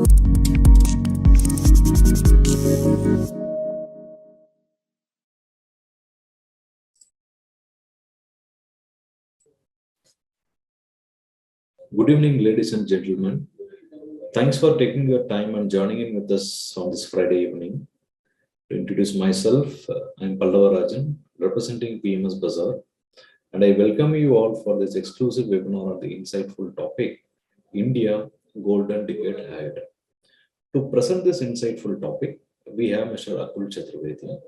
Good evening, ladies and gentlemen. Thanks for taking your time and joining in with us on this Friday evening. To introduce myself, I'm Pallava Rajan, representing PMS Bazaar, and I welcome you all for this exclusive webinar on the insightful topic, India Golden Decade Ahead. To present this insightful topic, we have Mr. Akhil Chaturvedi,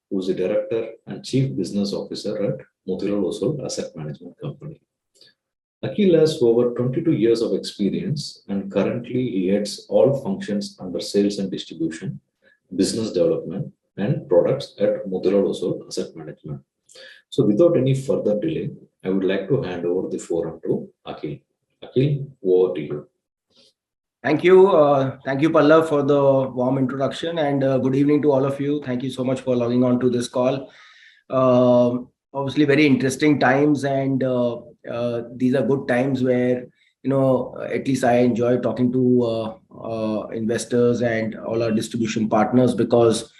who is the Director and Chief Business Officer at Motilal Oswal Asset Management Company. Akhil has over 22 years of experience and currently he heads all functions under sales and distribution, business development, and products at Motilal Oswal Asset Management. So without any further delay, I would like to hand over the forum to Akhil. Akhil, over to you. Thank you. Thank you, Pallav, for the warm introduction, and good evening to all of you. Thank you so much for logging on to this call. Obviously, very interesting times, and these are good times where, at least I enjoy talking to investors and all our distribution partners, because,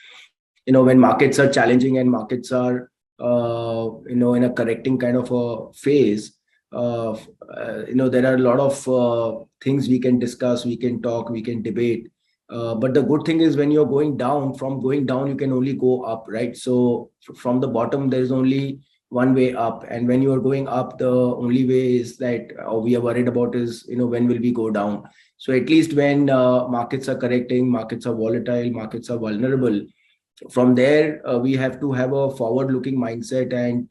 when markets are challenging and markets are, in a correcting kind of a phase, there are a lot of things we can discuss, we can talk, we can debate. But the good thing is, when you're going down, from going down, you can only go up, right? So from the bottom, there is only one way up. And when you are going up, the only way is that we are worried about is, when will we go down? So at least when markets are correcting, markets are volatile, markets are vulnerable, from there, we have to have a forward-looking mindset and,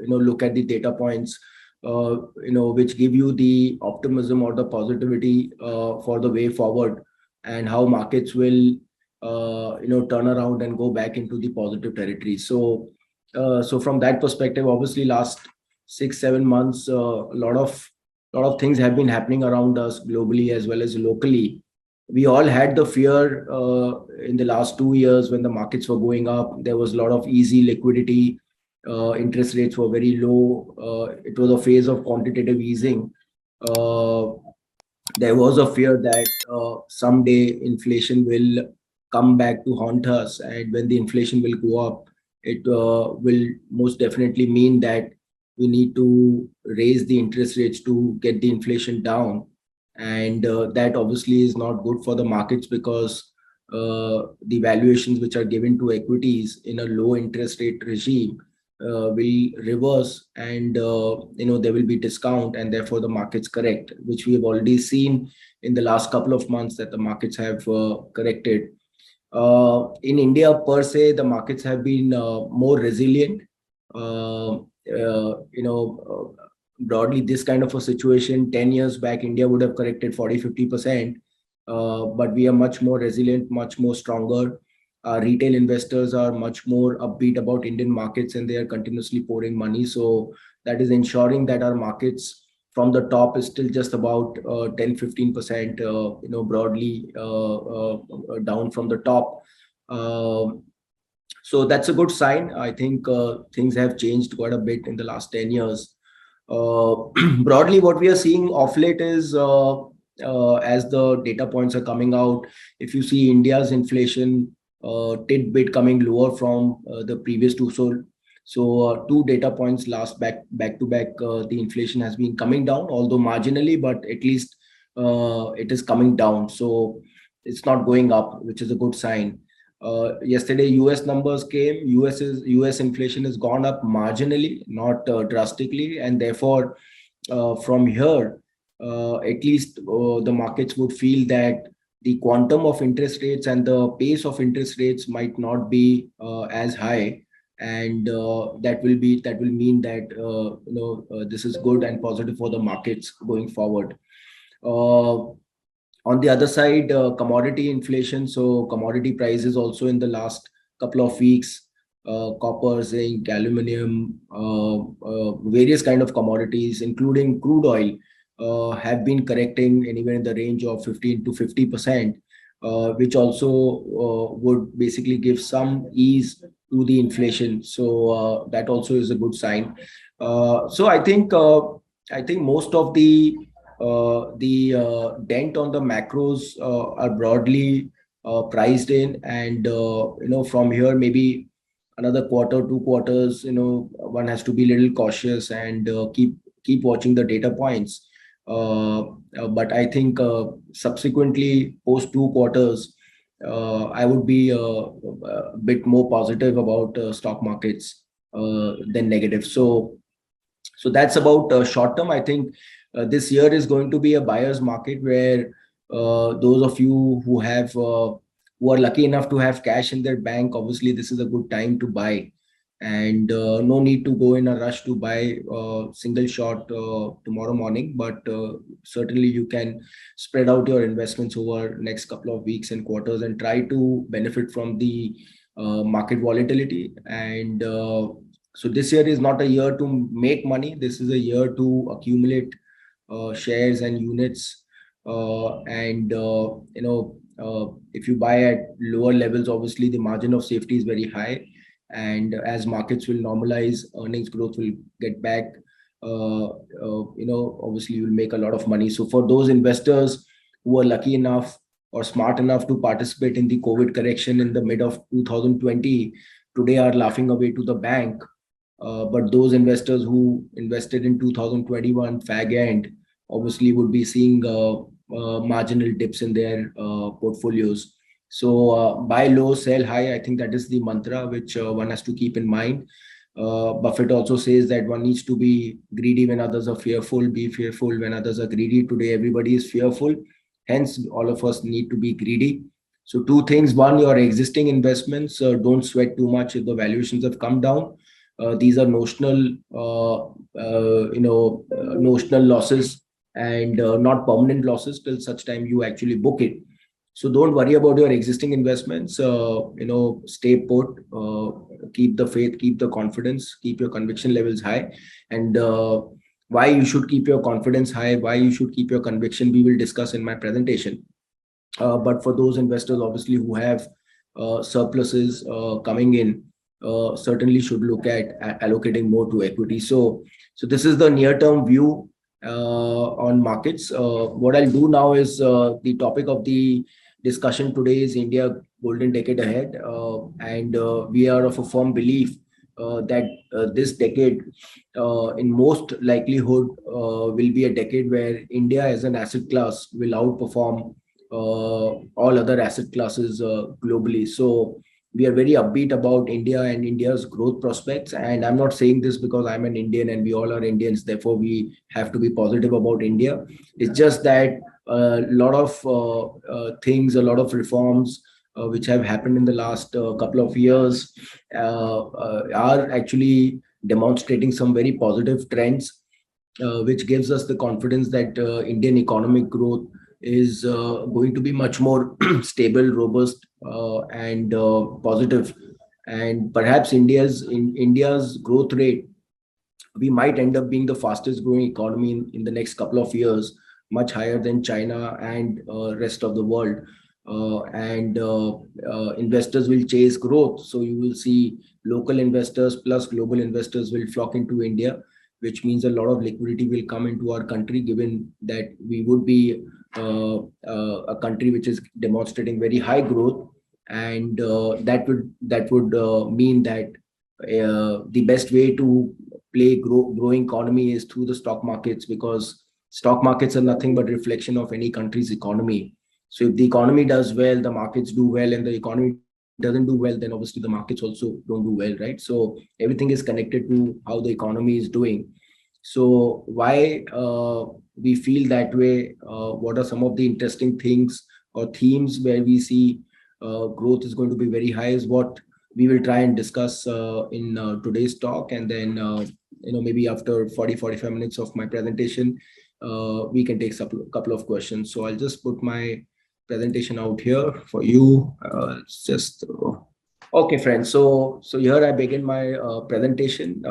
look at the data points, which give you the optimism or the positivity for the way forward, and how markets will, turn around and go back into the positive territory. So from that perspective, obviously, last 6-7 months, a lot of things have been happening around us globally as well as locally. We all had the fear in the last 2 years when the markets were going up. There was a lot of easy liquidity. Interest rates were very low. It was a phase of quantitative easing. There was a fear that someday inflation will come back to haunt us, and when the inflation will go up, it will most definitely mean that we need to raise the interest rates to get the inflation down. And that obviously is not good for the markets, because the valuations which are given to equities in a low interest rate regime will reverse, and there will be discount, and therefore the markets correct, which we have already seen in the last couple of months, that the markets have corrected. In India per se, the markets have been more resilient. Broadly, this kind of a situation 10 years back, India would have corrected 40-50%, but we are much more resilient, much more stronger. Retail investors are much more upbeat about Indian markets, and they are continuously pouring money. So that is ensuring that our markets from the top is still just about 10-15%, broadly down from the top. So that's a good sign. I think things have changed quite a bit in the last 10 years. Broadly, what we are seeing off late is, as the data points are coming out, if you see India's inflation tidbit coming lower from the previous two. So 2 data points last back to back, the inflation has been coming down, although marginally, but at least it is coming down. So it's not going up, which is a good sign. Yesterday, US numbers came. US inflation has gone up marginally, not drastically, and therefore, from here, at least the markets would feel that the quantum of interest rates and the pace of interest rates might not be as high, and that will mean that this is good and positive for the markets going forward. On the other side, commodity inflation. So commodity prices also in the last couple of weeks, copper, zinc, aluminum, various kind of commodities, including crude oil, have been correcting anywhere in the range of 15-50%, which also would basically give some ease to the inflation. So that also is a good sign. So I think most of the The dent on the macros are broadly priced in, and from here maybe another quarter, 2 quarters, one has to be a little cautious and keep watching the data points. But I think subsequently post 2 quarters, I would be a bit more positive about stock markets than negative. So that's about short term. I think this year is going to be a buyer's market where those of you who are lucky enough to have cash in their bank, obviously this is a good time to buy, and no need to go in a rush to buy single shot tomorrow morning, but certainly you can spread out your investments over next couple of weeks and quarters and try to benefit from the market volatility. And so this year is not a year to make money. This is a year to accumulate shares and units. If you buy at lower levels, obviously the margin of safety is very high. And as markets will normalize, earnings growth will get back. Obviously you will make a lot of money. So for those investors who are lucky enough or smart enough to participate in the COVID correction in the mid of 2020, today are laughing away to the bank. But those investors who invested in 2021 fag end obviously would be seeing marginal dips in their portfolios. So buy low, sell high. I think that is the mantra which one has to keep in mind. Buffett also says that one needs to be greedy when others are fearful, be fearful when others are greedy. Today, everybody is fearful. Hence, all of us need to be greedy. So two things. One, your existing investments, don't sweat too much if the valuations have come down. These are notional, notional losses and not permanent losses till such time you actually book it. So don't worry about your existing investments. Stay put, keep the faith, keep the confidence, keep your conviction levels high. And why you should keep your confidence high, why you should keep your conviction, we will discuss in my presentation. But for those investors, obviously, who have surpluses coming in, certainly should look at allocating more to equity. So this is the near-term view on markets. What I'll do now is the topic of the discussion today is India golden decade ahead, and we are of a firm belief that this decade, in most likelihood, will be a decade where India as an asset class will outperform all other asset classes globally. So we are very upbeat about India and India's growth prospects. And I'm not saying this because I'm an Indian and we all are Indians, therefore we have to be positive about India. It's just that a lot of things, a lot of reforms which have happened in the last couple of years are actually demonstrating some very positive trends, which gives us the confidence that Indian economic growth is going to be much more stable, robust, and positive. And perhaps India's growth rate, we might end up being the fastest growing economy in the next couple of years, much higher than China and rest of the world. Investors will chase growth. So you will see local investors plus global investors will flock into India, which means a lot of liquidity will come into our country, given that we would be a country which is demonstrating very high growth. And that would mean that the best way to play growing economy is through the stock markets, because stock markets are nothing but reflection of any country's economy. So if the economy does well, the markets do well, and the economy doesn't do well, then obviously the markets also don't do well, right? So everything is connected to how the economy is doing. So why we feel that way, what are some of the interesting things or themes where we see growth is going to be very high, is what we will try and discuss in today's talk. And then maybe after 40-45 minutes of my presentation, we can take a couple of questions. So I'll just put my presentation out here for you. Okay, friends. So here I begin my presentation.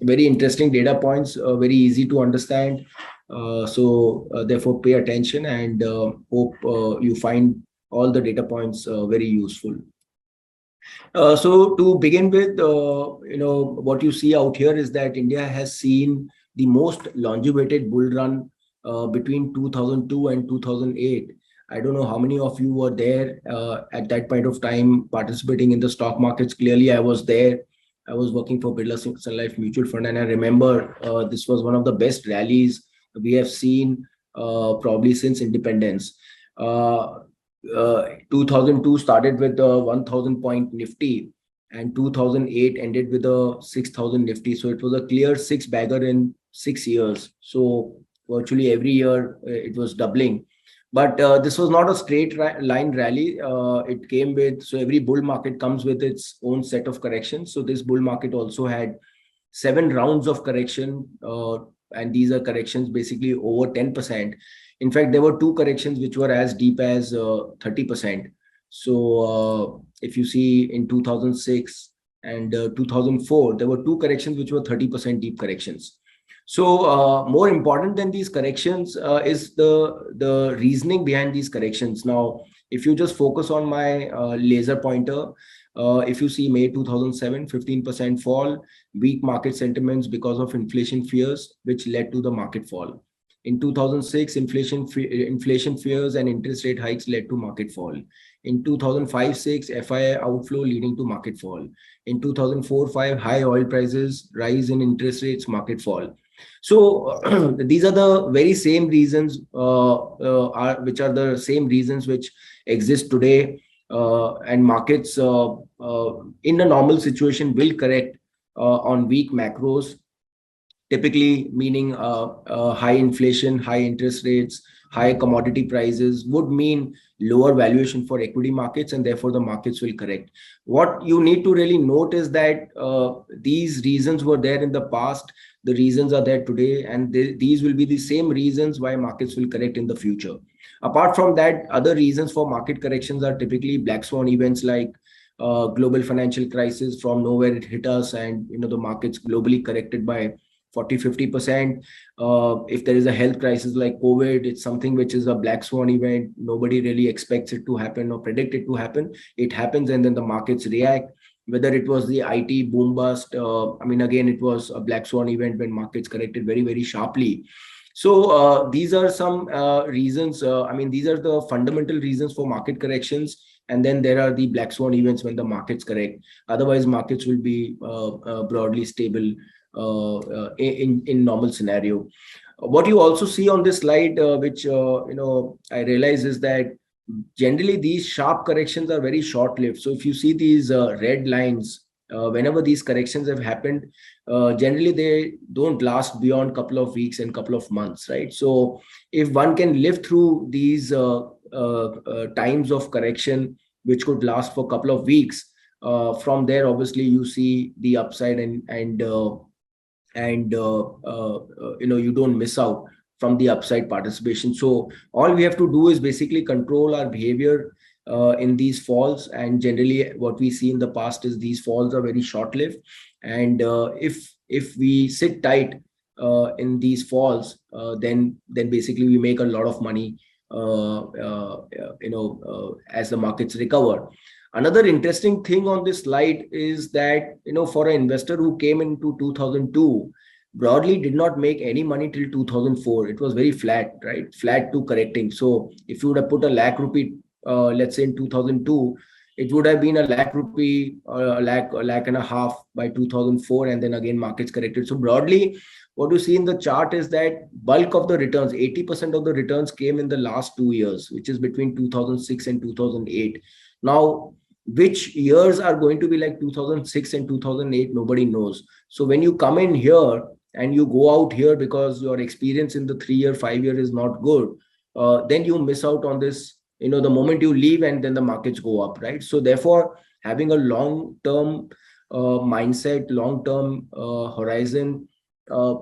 Very interesting data points, very easy to understand. Therefore, pay attention, and hope you find all the data points very useful. So to begin with, what you see out here is that India has seen the most longevity bull run between 2002 and 2008. I don't know how many of you were there at that point of time participating in the stock markets. Clearly, I was there. I was working for Birla Sun Life Mutual Fund, and I remember this was one of the best rallies we have seen probably since independence. 2002 started with the 1,000 point Nifty, and 2008 ended with a 6,000 Nifty. So it was a clear six bagger in 6 years. So virtually every year it was doubling. But this was not a straight line rally. It came with, so every bull market comes with its own set of corrections. So this bull market also had 7 rounds of correction, and these are corrections basically over 10%. In fact, there were 2 corrections which were as deep as 30%. So if you see in 2006 and 2004, there were 2 corrections which were 30% deep corrections. So more important than these corrections is the reasoning behind these corrections. Now, if you just focus on my laser pointer, if you see May 2007, 15% fall, weak market sentiments because of inflation fears, which led to the market fall. In 2006, inflation fears and interest rate hikes led to market fall. In 2005-06, FII outflow leading to market fall. In 2004-05, high oil prices, rise in interest rates, market fall. So these are the very same reasons, which are the same reasons which exist today, and markets in a normal situation will correct on weak macros. Typically meaning high inflation, high interest rates, high commodity prices would mean lower valuation for equity markets, and therefore the markets will correct. What you need to really note is that these reasons were there in the past, the reasons are there today, and these will be the same reasons why markets will correct in the future. Apart from that, other reasons for market corrections are typically black swan events like global financial crisis. From nowhere it hit us, and the markets globally corrected by 40-50%. If there is a health crisis like COVID, it's something which is a black swan event. Nobody really expects it to happen or predict it to happen. It happens, and then the markets react. Whether it was the IT boom bust, again, it was a black swan event when markets corrected very, very sharply. So these are some reasons. These are the fundamental reasons for market corrections. And then there are the black swan events when the markets correct. Otherwise, markets will be broadly stable in normal scenario. What you also see on this slide, which I realize, is that generally these sharp corrections are very short-lived. So if you see these red lines, whenever these corrections have happened, generally they don't last beyond couple of weeks and couple of months, right? So if one can live through these times of correction, which could last for a couple of weeks, from there obviously you see the upside, and you don't miss out from the upside participation. So all we have to do is basically control our behavior in these falls, and generally what we see in the past is these falls are very short-lived, and if we sit tight in these falls, then basically we make a lot of money as the markets recover. Another interesting thing on this slide is that, for an investor who came into 2002, broadly did not make any money till 2004. It was very flat, right? Flat to correcting. So if you would have put a lakh rupee, let's say in 2002, it would have been a lakh rupee, a lakh and a half by 2004, and then again markets corrected. So broadly, what you see in the chart is that bulk of the returns, 80% of the returns came in the last 2 years, which is between 2006 and 2008. Now, which years are going to be like 2006 and 2008, nobody knows. So when you come in here and you go out here because your experience in the 3-year, 5-year is not good, then you miss out on this, the moment you leave, and then the markets go up, right? So therefore, having a long-term mindset, long-term horizon,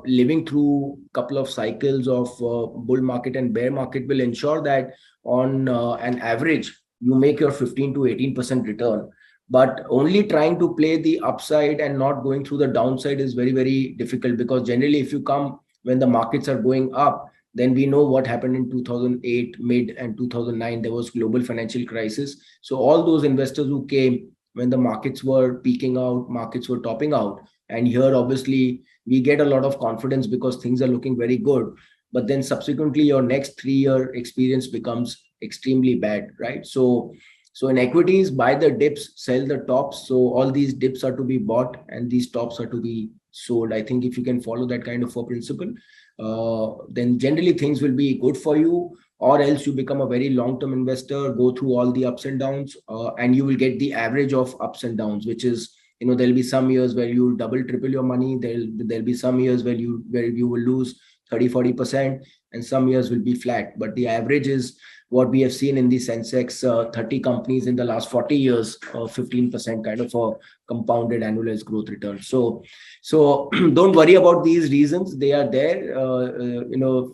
living through a couple of cycles of bull market and bear market will ensure that on an average, you make your 15 to 18% return. But only trying to play the upside and not going through the downside is very, very difficult, because generally if you come when the markets are going up, then we know what happened in 2008 mid and 2009. There was global financial crisis. So all those investors who came when the markets were peaking out, markets were topping out, and here obviously we get a lot of confidence because things are looking very good. but then subsequently your next 3-year experience becomes extremely bad, right? So in equities, buy the dips, sell the tops. So all these dips are to be bought and these tops are to be sold. I think if you can follow that kind of a principle, then generally things will be good for you, or else you become a very long-term investor, go through all the ups and downs, and you will get the average of ups and downs, which is, there'll be some years where you double, triple your money. There'll be some years where you will lose 30-40%, and some years will be flat. But the average is what we have seen in the Sensex 30 companies in the last 40 years, 15% kind of a compounded annualized growth return. So don't worry about these reasons. They are there,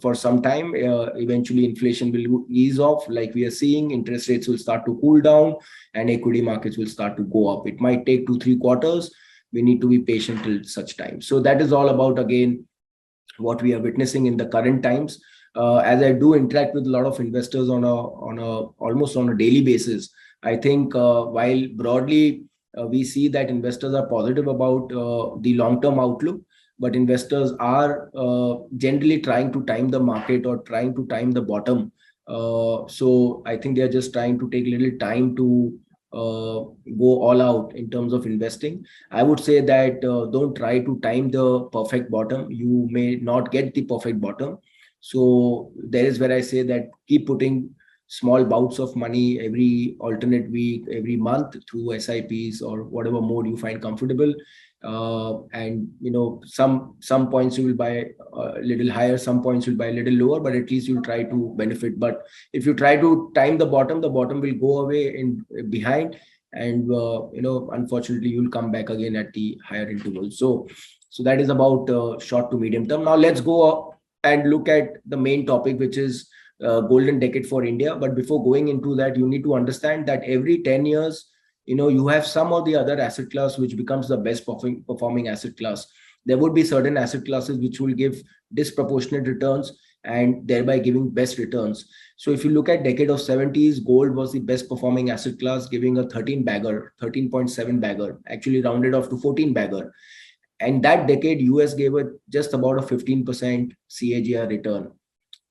for some time. Eventually inflation will ease off, like we are seeing. Interest rates will start to cool down and equity markets will start to go up. It might take 2-3 quarters. We need to be patient till such time. So that is all about, again, what we are witnessing in the current times. As I do interact with a lot of investors on almost on a daily basis, I think while broadly we see that investors are positive about the long-term outlook, but investors are generally trying to time the market or trying to time the bottom. So I think they are just trying to take a little time to go all out in terms of investing. I would say that don't try to time the perfect bottom. You may not get the perfect bottom. So there is where I say that keep putting small bouts of money every alternate week, every month through SIPs or whatever mode you find comfortable. And some points you will buy a little higher, some points you'll buy a little lower, but at least you'll try to benefit. But if you try to time the bottom will go away in behind, and unfortunately you'll come back again at the higher intervals. So that is about short to medium term. Now let's go and look at the main topic, which is golden decade for India. But before going into that, you need to understand that every 10 years, you have some or the other asset class which becomes the best performing asset class. There would be certain asset classes which will give disproportionate returns and thereby giving best returns. So if you look at decade of 70s, gold was the best performing asset class, giving a 13.7 bagger, actually rounded off to 14 bagger. And that decade, US gave it just about a 15% CAGR return,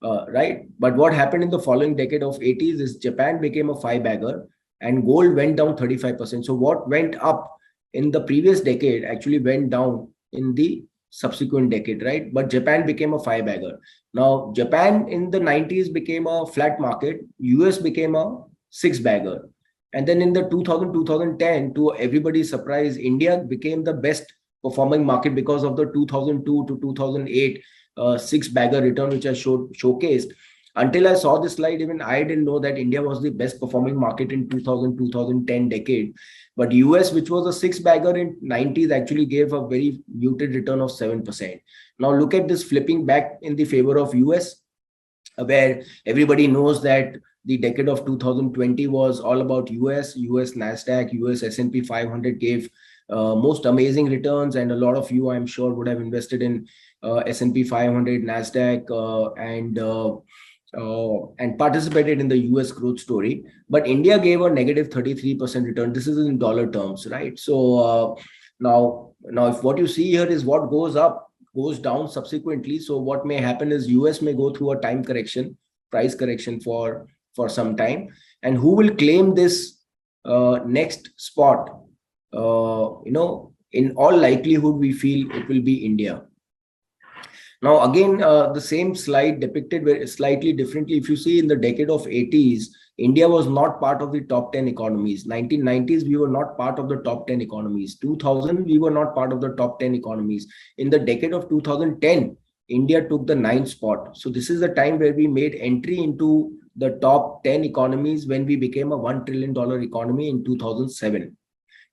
right? But what happened in the following decade of 80s is Japan became a 5-bagger and gold went down 35%. So what went up in the previous decade actually went down in the subsequent decade, right? But Japan became a 5-bagger. Now, Japan in the 90s became a flat market. US became a 6-bagger. And then in the 2010, to everybody's surprise, India became the best performing market because of the 2002 to 2008 6-bagger return, which I showcased. Until I saw this slide, even I didn't know that India was the best performing market in 2010 decade. But US, which was a 6-bagger in 90s, actually gave a very muted return of 7%. Now look at this flipping back in the favor of US, where everybody knows that the decade of 2020 was all about US NASDAQ, US S&P 500 gave most amazing returns, and a lot of you, I'm sure, would have invested in S&P 500, NASDAQ, and participated in the US growth story. But India gave a negative 33% return. This is in dollar terms, right? So now if what you see here is what goes up goes down subsequently. So what may happen is US may go through a price correction for some time, and who will claim this next spot? In all likelihood, we feel it will be India. Now, again, the same slide depicted very slightly differently. If you see in the decade of 80s, India was not part of the top 10 economies. 1990s, we were not part of the top 10 economies. 2000, we were not part of the top 10 economies. In the decade of 2010, India took the 9th spot. So this is the time where we made entry into the top 10 economies when we became a $1 trillion economy in 2007.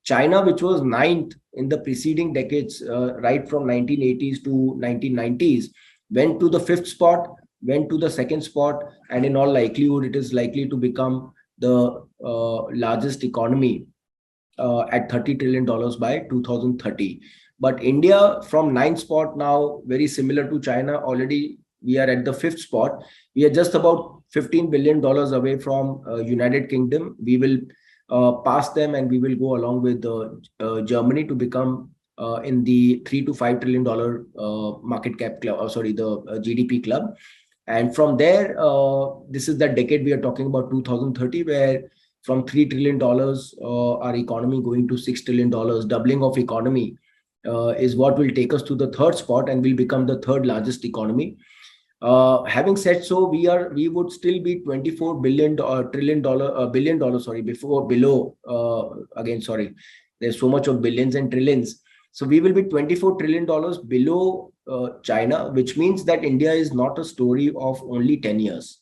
China, which was 9th in the preceding decades, right from 1980s to 1990s, went to the 5th spot, went to the 2nd spot, and in all likelihood, it is likely to become the largest economy at $30 trillion by 2030. But India from 9th spot now, very similar to China, already we are at the 5th spot. We are just about $15 billion away from United Kingdom. We will pass them, and we will go along with Germany to become in the $3 to $5 trillion market cap club, the GDP club. And from there, this is the decade we are talking about, 2030, where from $3 trillion, our economy going to $6 trillion, doubling of economy is what will take us to the third spot and will become the third largest economy. Having said so, we would still be $24 billion there's so much of billions and trillions. So we will be $24 trillion below China, which means that India is not a story of only 10 years.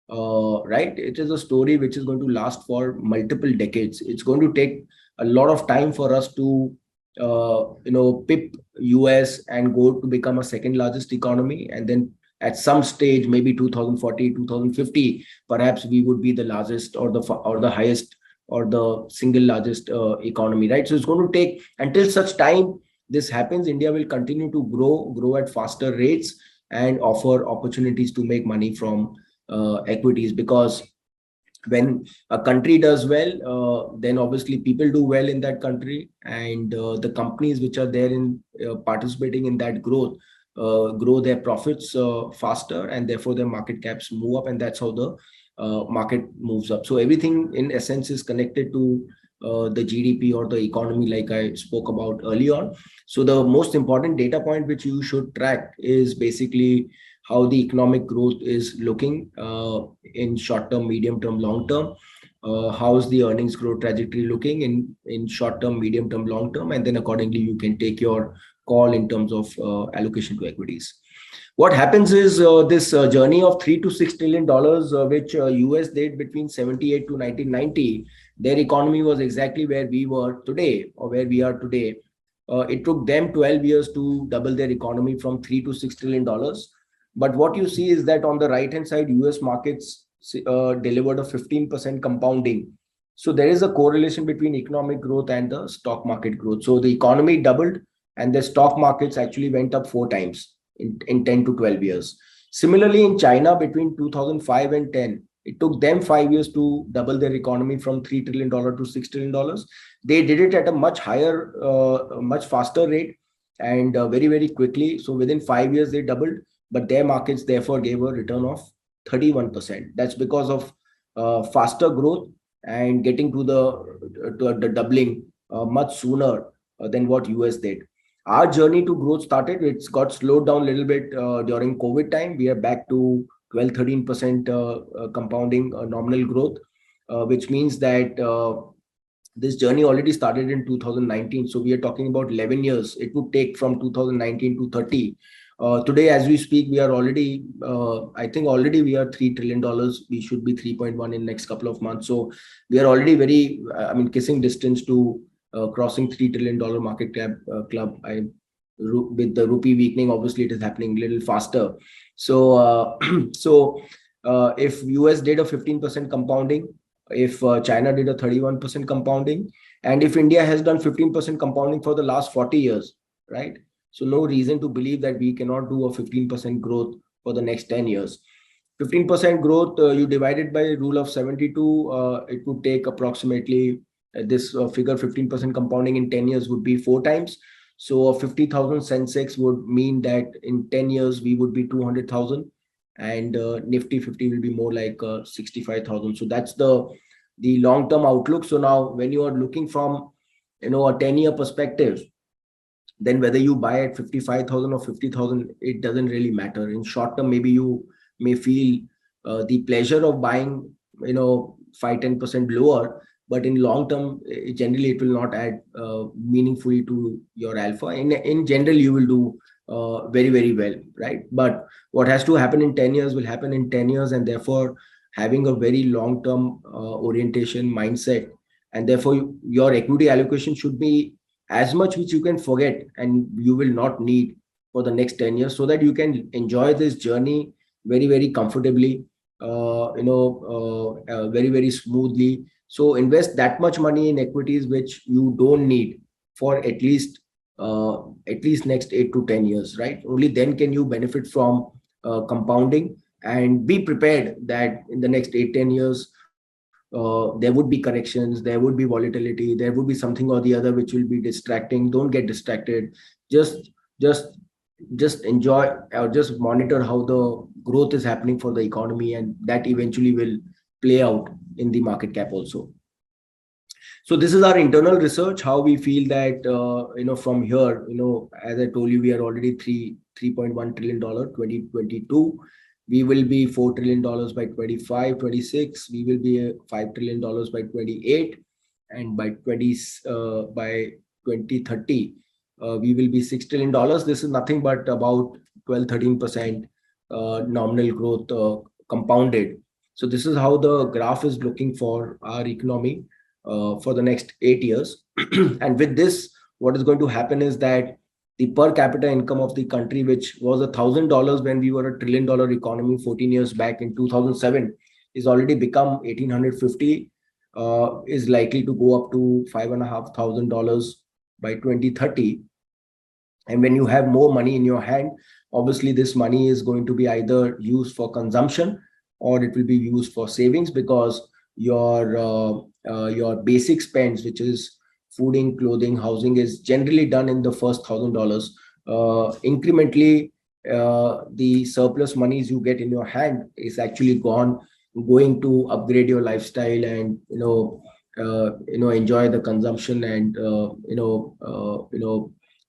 Right? It is a story which is going to last for multiple decades. It's going to take a lot of time for us to pip US and go to become a second largest economy, and then at some stage, maybe 2040, 2050, perhaps we would be the largest or the highest or the single largest economy, right? So it's going to take, until such time this happens, India will continue to grow at faster rates and offer opportunities to make money from equities, because when a country does well, then obviously people do well in that country, and the companies which are there in participating in that growth grow their profits faster, and therefore their market caps move up, and that's how the market moves up. So everything in essence is connected to the GDP or the economy, like I spoke about early on. So the most important data point which you should track is basically how the economic growth is looking in short term, medium term, long term. How is the earnings growth trajectory looking in short term, medium term, long term, and then accordingly you can take your call in terms of allocation to equities. What happens is this journey of $3 to $6 trillion, which US did between 78 to 1990, their economy was exactly where we were today, or where we are today. It took them 12 years to double their economy from $3 to $6 trillion. But what you see is that on the right hand side, US markets delivered a 15% compounding. So there is a correlation between economic growth and the stock market growth. So the economy doubled and the stock markets actually went up 4 times in 10 to 12 years. Similarly, in China, between 2005 and 10, it took them 5 years to double their economy from $3 trillion to $6 trillion. They did it at a much higher, much faster rate, and very, very quickly. So within 5 years, they doubled, but their markets therefore gave a return of 31%. That's because of faster growth and getting to the doubling much sooner than what US did. Our journey to growth started, it's got slowed down a little bit during COVID time. We are back to 12-13% compounding nominal growth, which means that this journey already started in 2019. So we are talking about 11 years. It would take from 2019 to 30. Today, as we speak, we are already, I think already we are $3 trillion. We should be 3.1 in next couple of months. So we are already very, kissing distance to crossing $3 trillion market cap club. With the rupee weakening, obviously it is happening a little faster. So, if US did a 15% compounding, if China did a 31% compounding, and if India has done 15% compounding for the last 40 years, right? So no reason to believe that we cannot do a 15% growth for the next 10 years. 15% growth, you divide it by rule of 72, it would take approximately this figure, 15% compounding in 10 years would be 4 times. So a 50,000 Sensex would mean that in 10 years, we would be 200,000, and Nifty 50 will be more like 65,000. So that's the long-term outlook. So now when you are looking from, a 10-year perspective, then whether you buy at 55,000 or 50,000, it doesn't really matter. In short term, maybe you may feel the pleasure of buying, 5-10% lower, but in long term, generally it will not add meaningfully to your alpha. In general, you will do very, very well, right? But what has to happen in 10 years will happen in 10 years, and therefore having a very long-term orientation mindset, and therefore your equity allocation should be as much which you can forget and you will not need for the next 10 years, so that you can enjoy this journey very, very comfortably, very, very smoothly. So invest that much money in equities which you don't need for at least next 8 to 10 years, right? Only then can you benefit from compounding, and be prepared that in the next 8-10 years, there would be corrections, there would be volatility, there would be something or the other which will be distracting. Don't get distracted. Just enjoy, or just monitor how growth is happening for the economy, and that eventually will play out in the market cap also. So this is our internal research, how we feel that, from here, as I told you, we are already $3.1 trillion, 2022. We will be $4 trillion by 25, 26. We will be $5 trillion by 28. And by 2030, we will be $6 trillion. This is nothing but about 12-13% nominal growth compounded. So this is how the graph is looking for our economy for the next 8 years. And with this, what is going to happen is that the per capita income of the country, which was $1,000 when we were a $1 trillion economy 14 years back in 2007, is already become $1,850, is likely to go up to $5,500 by 2030. And when you have more money in your hand, obviously this money is going to be either used for consumption or it will be used for savings, because your basic spends, which is fooding, clothing, housing, is generally done in the first $1,000. Incrementally, the surplus monies you get in your hand is actually going to upgrade your lifestyle and enjoy the consumption and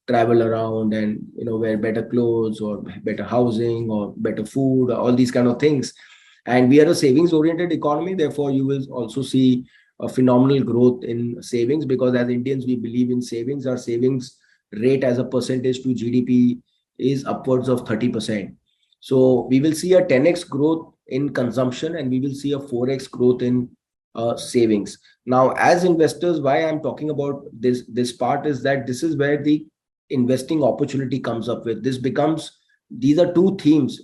travel around and wear better clothes or better housing or better food, all these kind of things. And we are a savings oriented economy, therefore you will also see a phenomenal growth in savings, because as Indians we believe in savings. Our savings rate as a percentage to GDP is upwards of 30%. So we will see a 10x growth in consumption and we will see a 4x growth in savings. Now, as investors, why I'm talking about this part is that this is where the investing opportunity comes up with. These are two themes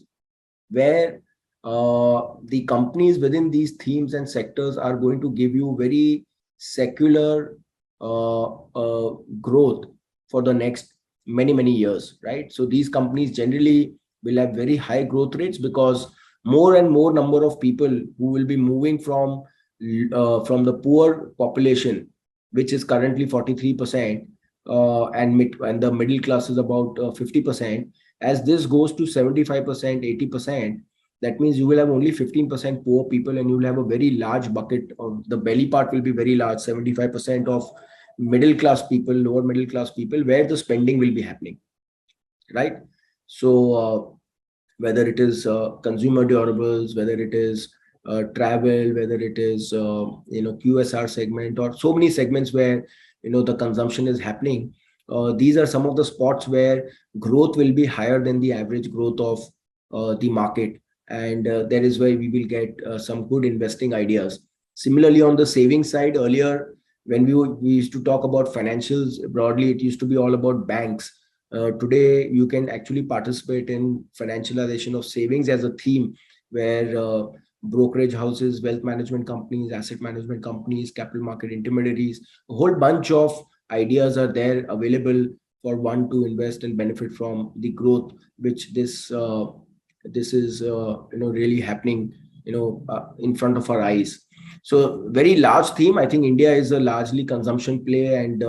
where the companies within these themes and sectors are going to give you very secular growth for the next many years, right? So these companies generally will have very high growth rates, because more and more number of people who will be moving from the poor population, which is currently 43%, and the middle class is about 50%. As this goes to 75%, 80%, that means you will have only 15% poor people, and you will have a very large bucket of the belly part will be very large, 75% of middle class people, lower middle class people, where the spending will be happening, right? So whether it is consumer durables, whether it is travel, whether it is QSR segment, or so many segments where the consumption is happening, these are some of the spots where growth will be higher than the average growth of the market. And that is where we will get some good investing ideas. Similarly, on the savings side, earlier when we used to talk about financials broadly, it used to be all about banks. Today, you can actually participate in financialization of savings as a theme, where brokerage houses, wealth management companies, asset management companies, capital market intermediaries, a whole bunch of ideas are there available for one to invest and benefit from the growth, which this is really happening in front of our eyes. So very large theme. I think India is a largely consumption play, and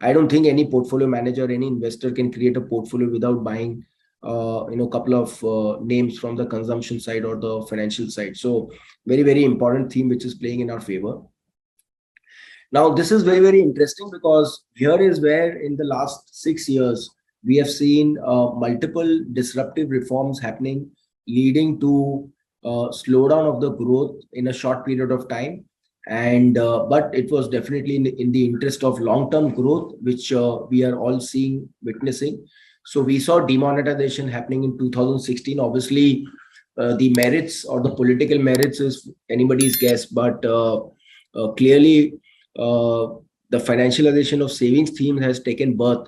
I don't think any portfolio manager, any investor can create a portfolio without buying couple of names from the consumption side or the financial side. So very important theme which is playing in our favor. Now this is very interesting, because here is where in the last 6 years we have seen multiple disruptive reforms happening, leading to slowdown of the growth in a short period of time. And but it was definitely in the interest of long-term growth, which we are all witnessing. So we saw demonetization happening in 2016. Obviously, the merits or the political merits is anybody's guess, but clearly the financialization of savings theme has taken birth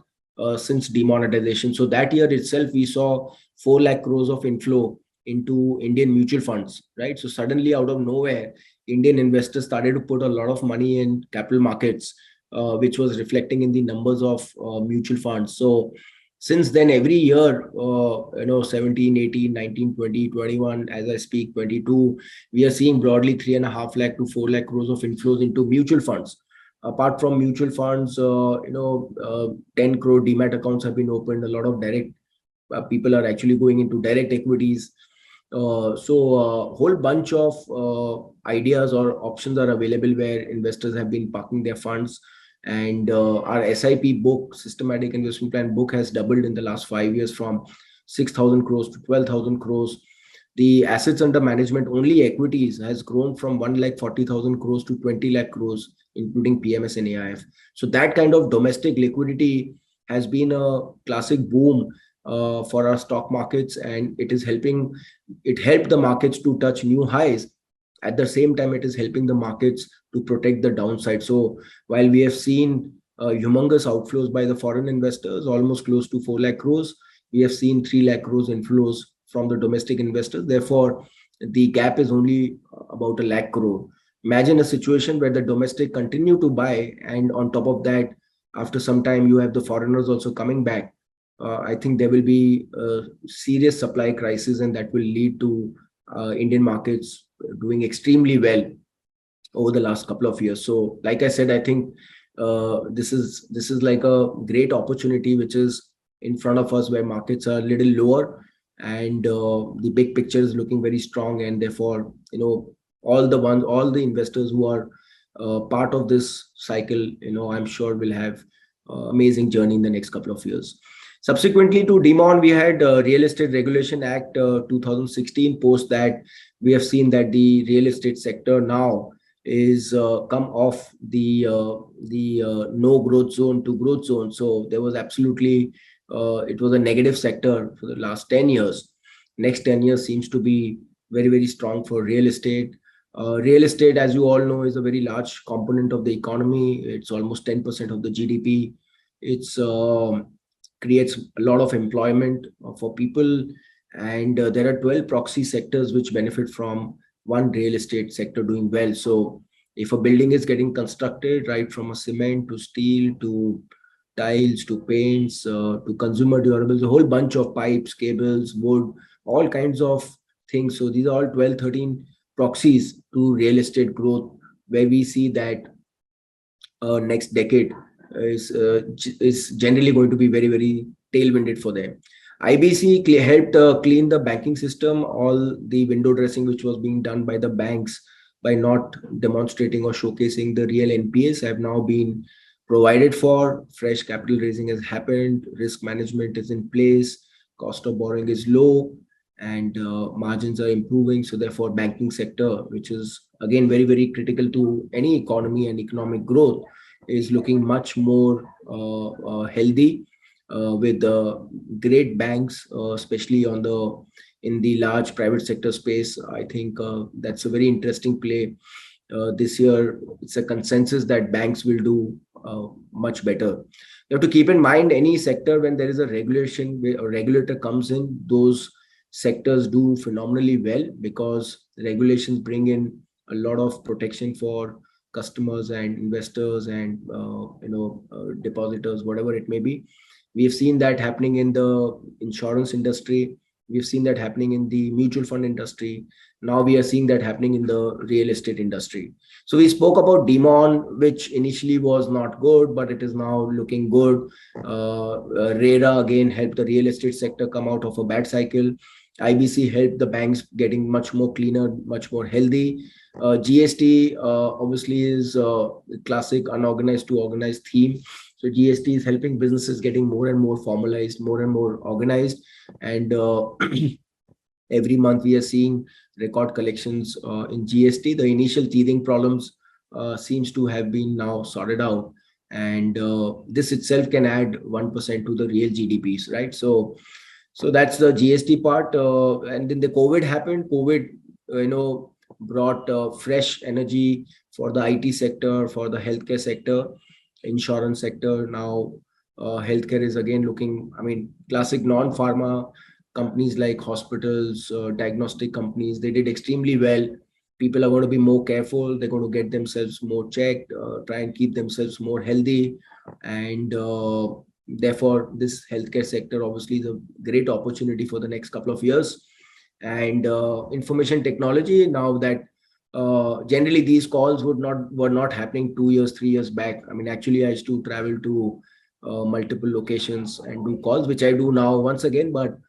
since demonetization. So that year itself, we saw 4 lakh crores of inflow into Indian mutual funds, right? So suddenly out of nowhere, Indian investors started to put a lot of money in capital markets, which was reflecting in the numbers of mutual funds. So since then, every year, 17, 18, 19, 20, 21, as I speak, 22, we are seeing broadly 3.5 lakh to 4 lakh crores of inflows into mutual funds. Apart from mutual funds, 10 crore demat accounts have been opened. A lot of direct people are actually going into direct equities. So a whole bunch of ideas or options are available where investors have been parking their funds. And our SIP book, Systematic Investment Plan book, has doubled in the last 5 years from 6,000 crores to 12,000 crores. The assets under management, only equities, has grown from 1,40,000 crores to 20 lakh crores, including PMS and AIF. So that kind of domestic liquidity has been a classic boom for our stock markets, and it helped the markets to touch new highs. At the same time, it is helping the markets to protect the downside. So while we have seen humongous outflows by the foreign investors, almost close to 4 lakh crores, we have seen 3 lakh crores inflows from the domestic investors. Therefore, the gap is only about a lakh crore. Imagine a situation where the domestic continue to buy, and on top of that, after some time, you have the foreigners also coming back. I think there will be a serious supply crisis, and that will lead to Indian markets doing extremely well over the last couple of years. So, like I said, I think this is like a great opportunity which is in front of us, where markets are a little lower, and the big picture is looking very strong, and therefore, all the investors who are part of this cycle, I'm sure will have amazing journey in the next couple of years. Subsequently to DeMon, we had Real Estate Regulation Act 2016. Post that, we have seen that the real estate sector now is come off the no growth zone to growth zone. So there was absolutely it was a negative sector for the last 10 years. Next 10 years seems to be very, very strong for real estate. Real estate, as you all know, is a very large component of the economy. It's almost 10% of the GDP. It's creates a lot of employment for people, and there are 12 proxy sectors which benefit from one real estate sector doing well. So if a building is getting constructed, right from a cement to steel to tiles to paints to consumer durables, a whole bunch of pipes, cables, wood, all kinds of things. So these are all 12, 13 proxies to real estate growth, where we see that next decade is generally going to be very, very tailwinded for them. IBC helped clean the banking system. All the window dressing which was being done by the banks by not demonstrating or showcasing the real NPAs have now been provided for. Fresh capital raising has happened. Risk management is in place. Cost of borrowing is low, and margins are improving. So therefore, banking sector, which is again very, very critical to any economy and economic growth, is looking much more healthy with great banks, especially in the large private sector space. I think that's a very interesting play. This year, it's a consensus that banks will do much better. You have to keep in mind, any sector, when there is a regulation, where a regulator comes in, those sectors do phenomenally well, because regulations bring in a lot of protection for customers and investors and depositors, whatever it may be. We have seen that happening in the insurance industry. We've seen that happening in the mutual fund industry. Now we are seeing that happening in the real estate industry. So we spoke about DeMon, which initially was not good, but it is now looking good. RERA again helped the real estate sector come out of a bad cycle. IBC helped the banks getting much more cleaner, much more healthy. GST obviously is a classic unorganized to organized theme. So GST is helping businesses getting more and more formalized, more and more organized. And every month we are seeing record collections in GST. The initial teething problems seems to have been now sorted out. And this itself can add 1% to the real GDPs, right? So that's the GST part. And then the COVID happened. COVID, brought fresh energy for the IT sector, for the healthcare sector, insurance sector. Now healthcare is again looking, classic non-pharma companies like hospitals, diagnostic companies, they did extremely well. People are going to be more careful. They're going to get themselves more checked, try and keep themselves more healthy. And therefore, this healthcare sector obviously is a great opportunity for the next couple of years. And information technology, now that generally these calls were not happening 2 years, 3 years back. Actually, I used to travel to multiple locations and do calls, which I do now once again. But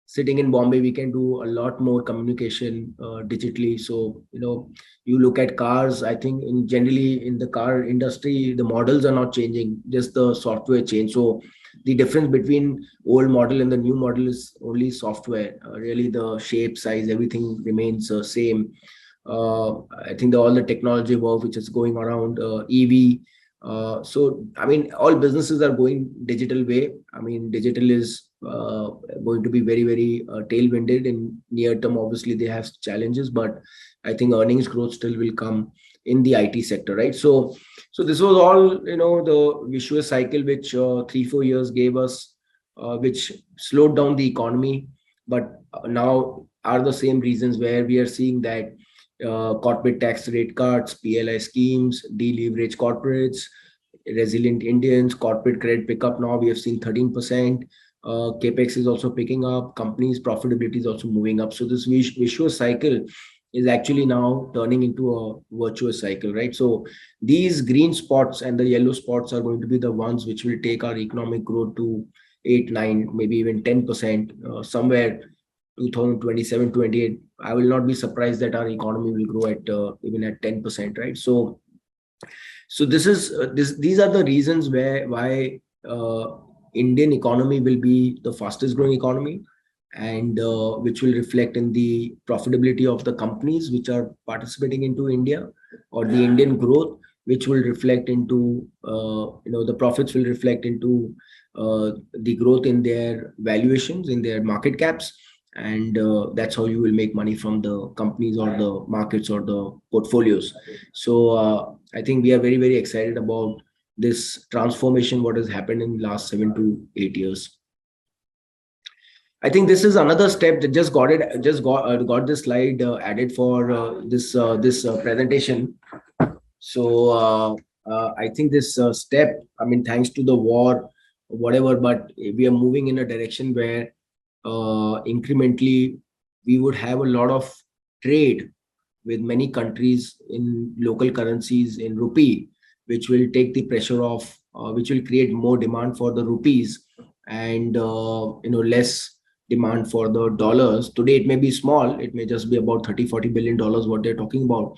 sitting in Bombay, we can do a lot more communication digitally. So, you look at cars, I think generally in the car industry, the models are not changing, just the software change. So the difference between old model and the new model is only software. Really, the shape, size, everything remains same. I think all the technology work which is going around, EV. So, I mean, all businesses are going digital way. I mean, digital is going to be very, very tailwinded in near term. Obviously, they have challenges, but I think earnings growth still will come in the IT sector, right? So this was all, the vicious cycle which 3-4 years gave us, which slowed down the economy, but now are the same reasons where we are seeing that corporate tax rate cuts, PLI schemes, deleverage corporates, resilient Indians, corporate credit pickup. Now we have seen 13%. Capex is also picking up. Companies' profitability is also moving up. So this vicious cycle is actually now turning into a virtuous cycle, right? So these green spots and the yellow spots are going to be the ones which will take our economic growth to 8, 9, maybe even 10%, somewhere 2027-28. I will not be surprised that our economy will grow at even at 10%, right? So these are the reasons why Indian economy will be the fastest growing economy, and which will reflect in the profitability of the companies which are participating into India, or the Indian growth, which will reflect into the profits will reflect into the growth in their valuations, in their market caps, and that's how you will make money from the companies or the markets or the portfolios. So I think we are very, very excited about this transformation what has happened in the last 7 to 8 years. I think this is another step that got this slide added for this presentation. So I think this step, I mean, thanks to the war, whatever, but we are moving in a direction where incrementally we would have a lot of trade with many countries in local currencies in rupee, which will take the pressure off, which will create more demand for the rupees, and less demand for the dollars. Today it may be small, it may just be about $30-40 billion what they're talking about,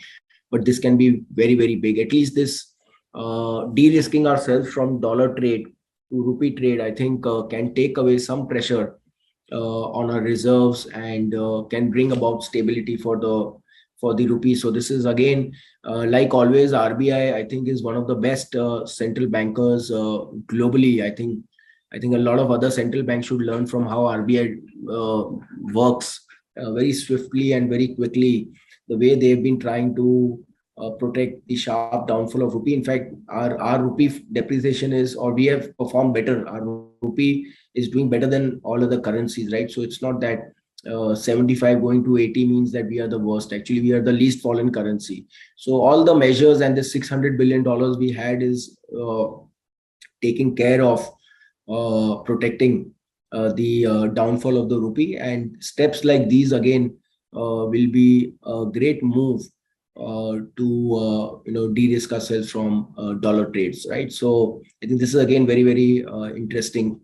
but this can be very, very big. At least this de-risking ourselves from dollar trade to rupee trade, I think can take away some pressure on our reserves, and can bring about stability for the rupee. So this is again, like always, RBI I think is one of the best central bankers globally. I think a lot of other central banks should learn from how RBI works very swiftly and very quickly, the way they've been trying to protect the sharp downfall of rupee. In fact, our rupee depreciation is, or we have performed better. Our rupee is doing better than all other currencies, right? So it's not that 75 going to 80 means that we are the worst. Actually, we are the least fallen currency. So all the measures and the $600 billion we had is taking care of protecting the downfall of the rupee, and steps like these again will be a great move to de-risk ourselves from dollar trades, right? So I think this is again very, very interesting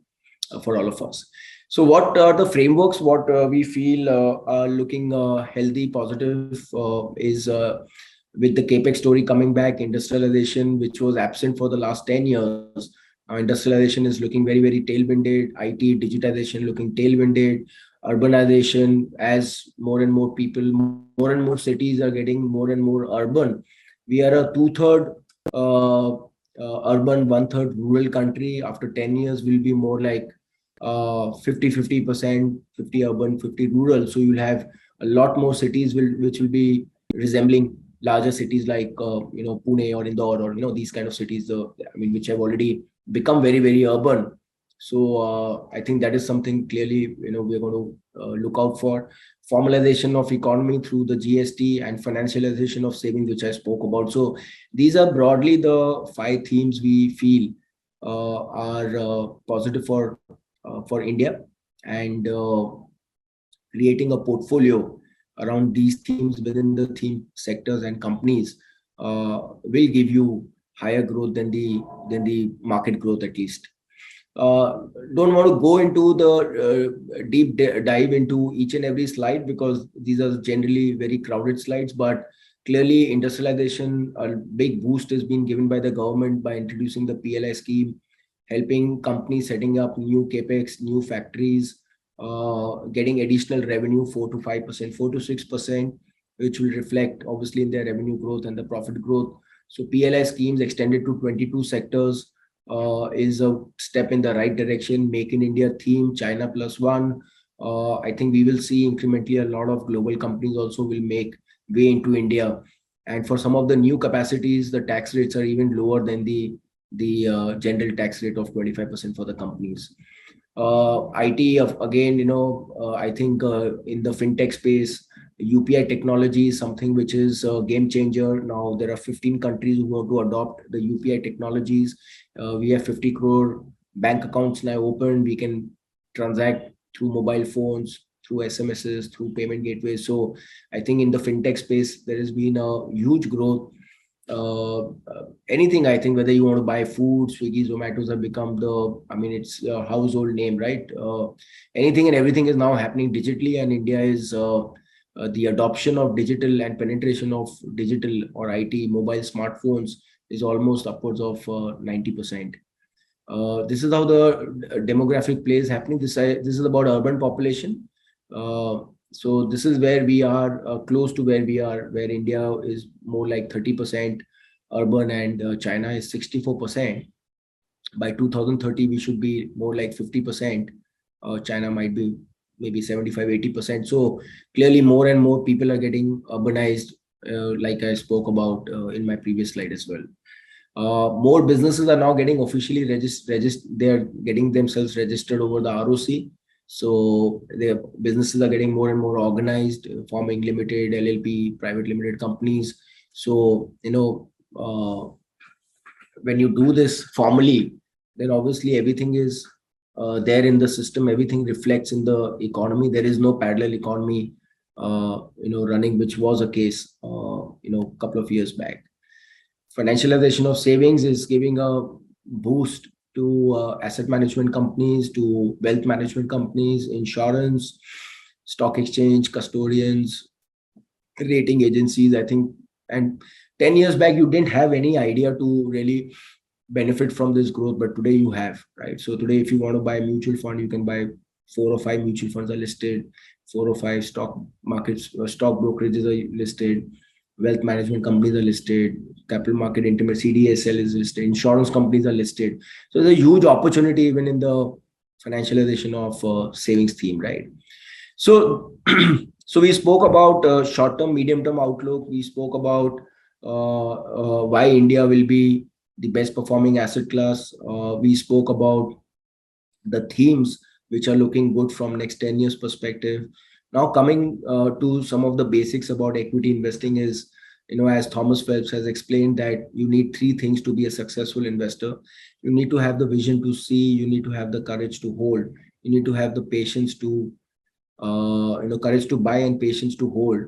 for all of us. So what are the frameworks what we feel are looking healthy, positive is with the capex story coming back, industrialization which was absent for the last 10 years. Industrialization is looking very, very tailwinded. IT digitization looking tailwinded. Urbanization, as more and more people, more and more cities are getting more and more urban. We are a 2/3 urban, 1/3 rural country. After 10 years, we'll be more like 50-50%, 50 urban, 50 rural. So you'll have a lot more cities which will be resembling larger cities like Pune or Indore, or these kind of cities. Which have already become very, very urban. So I think that is something clearly we're going to look out for. Formalization of economy through the GST and financialization of savings, which I spoke about. So these are broadly the 5 themes we feel are positive for India, and creating a portfolio around these themes within the theme sectors and companies will give you higher growth than the market growth at least. Don't want to go into the deep dive into each and every slide because these are generally very crowded slides, but clearly industrialization, a big boost has been given by the government by introducing the PLI scheme, helping companies setting up new capex, new factories, getting additional revenue 4 to 5%, 4 to 6%, which will reflect obviously in their revenue growth and the profit growth. So PLI schemes extended to 22 sectors is a step in the right direction. Make in India theme, China plus one. I think we will see incrementally a lot of global companies also will make way into India. And for some of the new capacities, the tax rates are even lower than the general tax rate of 25% for the companies. IT, again, I think in the fintech space, UPI technology is something which is a game changer. Now there are 15 countries who want to adopt the UPI technologies. We have 50 crore bank accounts now open. We can transact through mobile phones, through SMSs, through payment gateways. So I think in the fintech space, there has been a huge growth. Anything, I think, whether you want to buy food, Swiggy, Zomatos have become it's a household name, right? Anything and everything is now happening digitally, and India is the adoption of digital and penetration of digital or IT mobile smartphones is almost upwards of 90%. This is how the demographic play is happening. This is about urban population. So this is where we are close to where we are, where India is more like 30% urban and China is 64%. By 2030, we should be more like 50%. China might be maybe 75, 80%. So clearly more and more people are getting urbanized, like I spoke about in my previous slide as well. More businesses are now getting officially registered. They are getting themselves registered over the ROC. So the businesses are getting more and more organized, forming limited, LLP, private limited companies. So, when you do this formally, then obviously everything is there in the system. Everything reflects in the economy. There is no parallel economy, running, which was a case, a couple of years back. Financialization of savings is giving a boost to asset management companies, to wealth management companies, insurance, stock exchange, custodians, rating agencies, I think. And 10 years back, you didn't have any idea to really benefit from this growth, but today you have, right? So today, if you want to buy a mutual fund, you can buy 4 or 5 mutual funds are listed, 4 or 5 stock markets, stock brokerages are listed, wealth management companies are listed, capital market intermediary, CDSL is listed, insurance companies are listed. So there's a huge opportunity even in the financialization of savings theme, right? So, so we spoke about short-term, medium-term outlook. We spoke about why India will be the best performing asset class. We spoke about the themes which are looking good from next 10 years perspective. Now coming to some of the basics about equity investing is, as Thomas Phelps has explained, that you need 3 things to be a successful investor. You need to have the vision to see, you need to have the courage to hold, you need to have the patience to, courage to buy and patience to hold.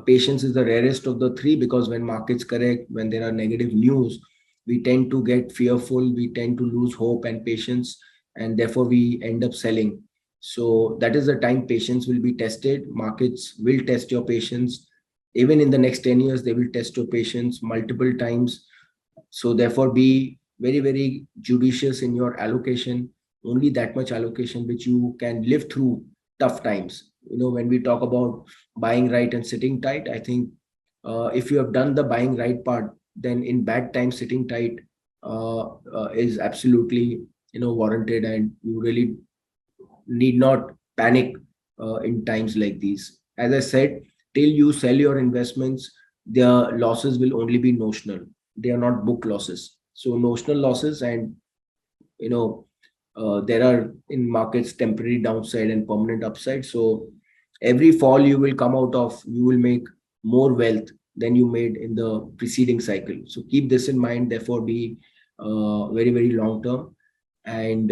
Patience is the rarest of the 3 because when markets correct, when there are negative news, we tend to get fearful, we tend to lose hope and patience, and therefore we end up selling. So that is the time patience will be tested. Markets will test your patience. Even in the next 10 years, they will test your patience multiple times. So therefore be very, very judicious in your allocation, only that much allocation which you can live through tough times. When we talk about buying right and sitting tight, I think if you have done the buying right part, then in bad times, sitting tight is absolutely, warranted, and you really need not panic in times like these. As I said, till you sell your investments, the losses will only be notional. They are not book losses. So notional losses, and there are in markets temporary downside and permanent upside. So every fall you will come out of, you will make more wealth than you made in the preceding cycle. So keep this in mind. Therefore, be very, very long term. And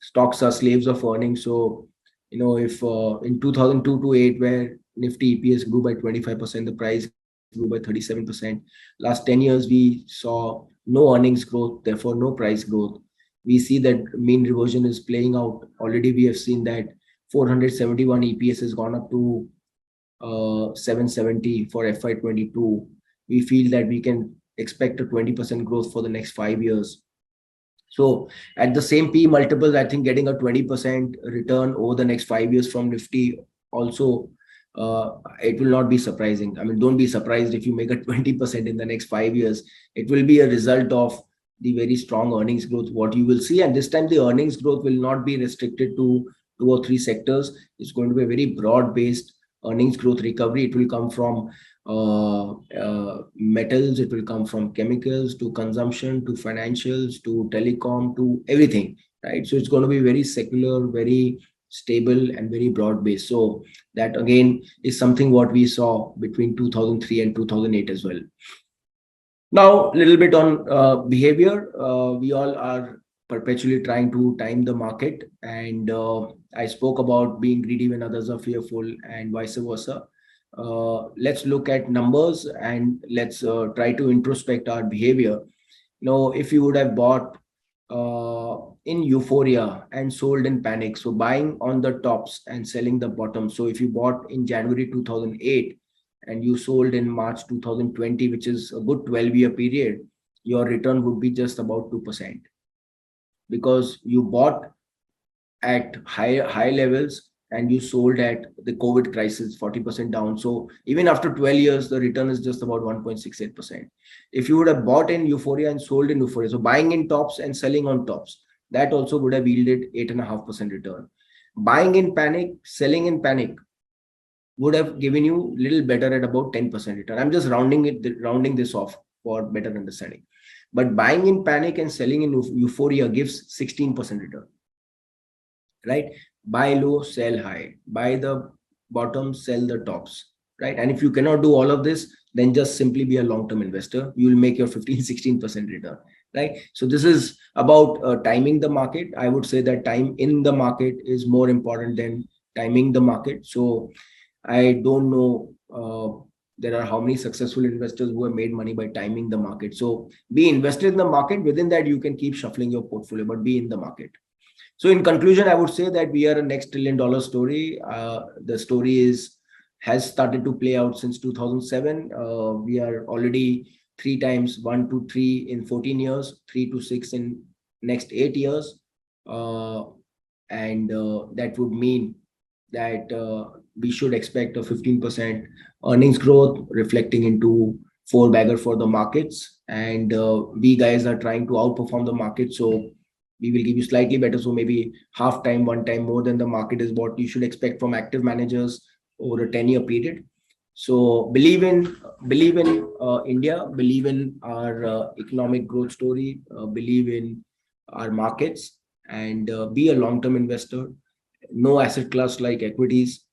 stocks are slaves of earnings. So, if in 2002 to 8, where Nifty EPS grew by 25%, the price grew by 37%. Last 10 years, we saw no earnings growth, therefore no price growth. we see that mean reversion is playing out. Already we have seen that 471 EPS has gone up to 770 for FY22. We feel that we can expect a 20% growth for the next 5 years. So at the same P multiples, I think getting a 20% return over the next 5 years from Nifty also, it will not be surprising. I mean, don't be surprised if you make a 20% in the next 5 years. It will be a result of the very strong earnings growth, what you will see. And this time the earnings growth will not be restricted to 2 or 3 sectors. It's going to be a very broad-based earnings growth recovery. It will come from metals, it will come from chemicals to consumption to financials to telecom to everything, right? So it's going to be very secular, very stable and very broad based. So that again is something what we saw between 2003 and 2008 as well. Now a little bit on behavior. We all are perpetually trying to time the market, and I spoke about being greedy when others are fearful and vice versa. Let's look at numbers and let's try to introspect our behavior. Now, if you would have bought in euphoria and sold in panic, so buying on the tops and selling the bottom. So if you bought in January 2008 and you sold in March 2020, which is a good 12-year period, your return would be just about 2%, because you bought at high levels and you sold at the COVID crisis 40% down. So even after 12 years, the return is just about 1.68%. If you would have bought in euphoria and sold in euphoria, so buying in tops and selling on tops, that also would have yielded 8.5% return. Buying in panic, selling in panic would have given you little better at about 10% return. I'm just rounding this off for better understanding. But buying in panic and selling in euphoria gives 16% return, right? Buy low, sell high, buy the bottom, sell the tops, right? And if you cannot do all of this, then just simply be a long-term investor. You will make your 15-16% return, right? So this is about timing the market. I would say that time in the market is more important than timing the market. So I don't know, there are how many successful investors who have made money by timing the market. So be invested in the market. Within that, you can keep shuffling your portfolio, but be in the market. So in conclusion, I would say that we are a next $1 trillion story. The story has started to play out since 2007. We are already 3 times 1 to 3 in 14 years, 3 to 6 in next 8 years. And that would mean that we should expect a 15% earnings growth reflecting into 4-bagger for the markets. And we guys are trying to outperform the market. So we will give you slightly better. So maybe half time, 1 time more than the market is what you should expect from active managers over a 10-year period. So believe in India, believe in our economic growth story, believe in our markets, and be a long-term investor. No asset class like equities.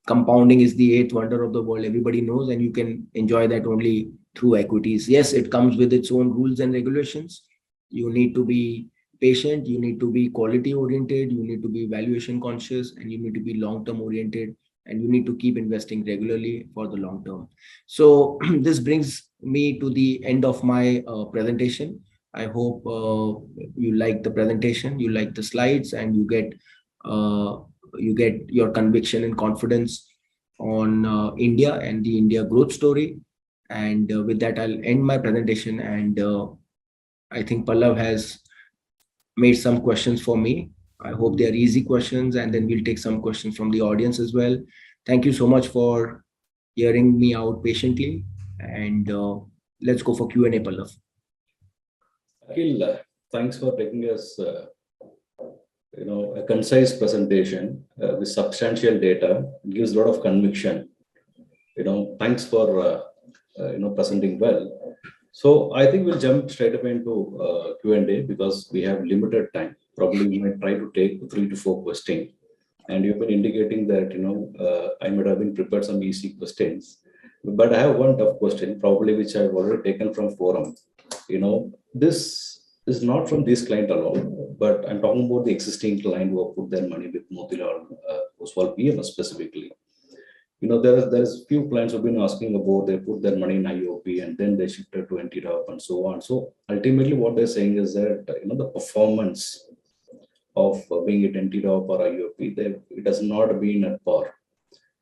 Compounding is the 8th wonder of the world. Everybody knows, and you can enjoy that only through equities. Yes, it comes with its own rules and regulations. You need to be patient, you need to be quality oriented, you need to be valuation conscious, and you need to be long-term oriented, and you need to keep investing regularly for the long term. So this brings me to the end of my presentation. I hope you like the presentation, you like the slides, and you get your conviction and confidence on India and the India growth story. And with that, I'll end my presentation. And I think Pallav has made some questions for me. I hope they are easy questions, and then we'll take some questions from the audience as well. Thank you so much for hearing me out patiently. And let's go for Q&A, Pallav. Akhil, thanks for taking us, a concise presentation with substantial data. It gives a lot of conviction. Thanks for presenting well. So I think we'll jump straight away into Q&A because we have limited time. Probably we might try to take 3 to 4 questions. And you've been indicating that, I might have been prepared some easy questions. But I have one tough question, probably which I've already taken from forum. This is not from this client alone, but I'm talking about the existing client who have put their money with Motilal Oswal PMS specifically. there's few clients who've been asking about, they put their money in IOP and then they shifted to NTDOP and so on. So ultimately what they're saying is that, the performance of being it NTDOP or IOP, it has not been at par.